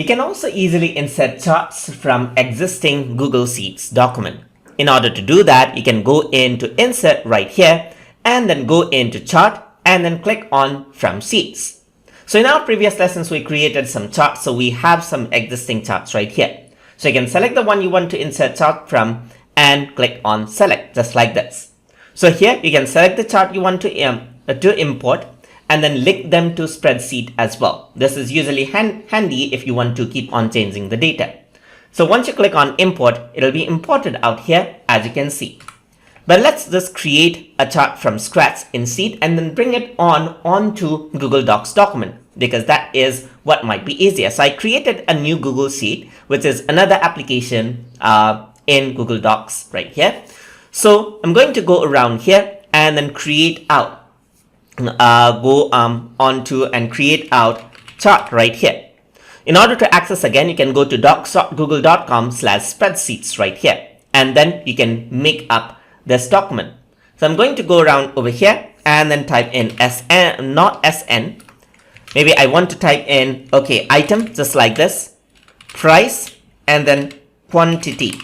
You can also easily insert charts from existing Google Sheets document. In order to do that, you can go into Insert right here and then go into Chart and then click on From Sheets. So in our previous lessons, we created some charts. So we have some existing charts right here. So you can select the one you want to insert chart from and click on Select, just like this. So here you can select the chart you want to import and then link them to spreadsheet as well. This is usually handy if you want to keep on changing the data. So once you click on import, it'll be imported out here as you can see. But let's just create a chart from scratch in Sheet and then bring it onto Google Docs document, because that is what might be easier. So I created a new Google Sheet, which is another application in Google Docs right here. So I'm going to go around here and then create out onto and create out chart right here. In order to access again, you can go to docs.google.com/spreadsheets right here, and then you can make up this document. So I'm going to go around over here and then type in SN, not SN. Maybe I want to type in, okay, item, just like this, price, and then quantity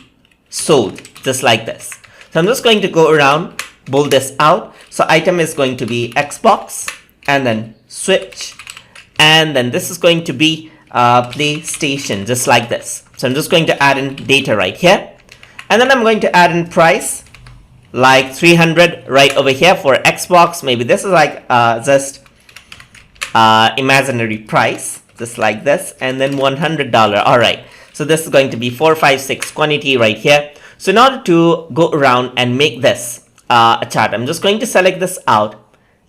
sold, just like this. So I'm just going to go around, bold this out. So item is going to be Xbox and then Switch, and then this is going to be PlayStation, just like this. So I'm just going to add in data right here, and then I'm going to add in price like 300 right over here for Xbox. Maybe this is like just imaginary price, just like this, and then $100. All right, so this is going to be 456 quantity right here. So in order to go around and make this a chart, I'm just going to select this out,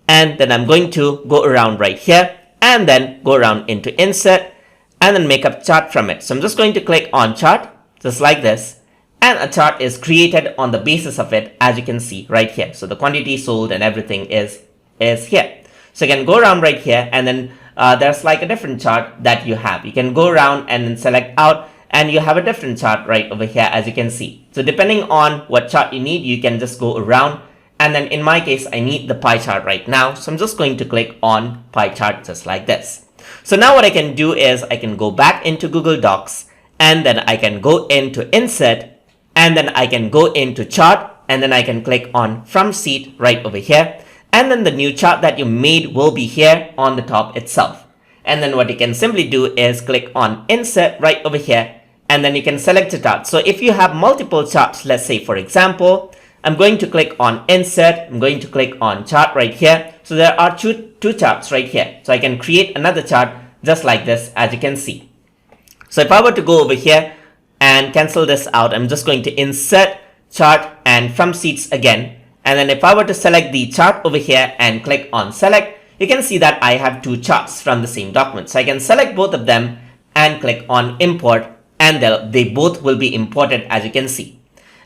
and then I'm going to go around right here and then go around into Insert and then make a chart from it. So I'm just going to click on Chart, just like this, and a chart is created on the basis of it, as you can see right here. So the quantity sold and everything is here. So you can go around right here, and then there's like a different chart that you have. You can go around and then select out, and you have a different chart right over here, as you can see. So depending on what chart you need, you can just go around. And then in my case, I need the pie chart right now. So I'm just going to click on pie chart, just like this. So now what I can do is I can go back into Google Docs, and then I can go into Insert, and then I can go into Chart, and then I can click on From Sheet right over here. And then the new chart that you made will be here on the top itself. And then what you can simply do is click on Insert right over here, and then you can select a chart. So if you have multiple charts, let's say for example, I'm going to click on Insert, I'm going to click on Chart right here. So there are two charts right here. So I can create another chart just like this, as you can see. So if I were to go over here and cancel this out, I'm just going to Insert, Chart, and From Sheets again. And then if I were to select the chart over here and click on Select, you can see that I have two charts from the same document. So I can select both of them and click on Import, and they both will be imported, as you can see.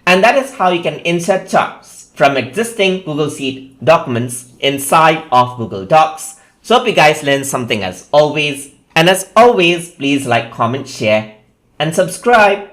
And that is how you can insert charts from existing Google Sheet documents inside of Google Docs. So hope you guys learned something as always. And as always, please like, comment, share, and subscribe.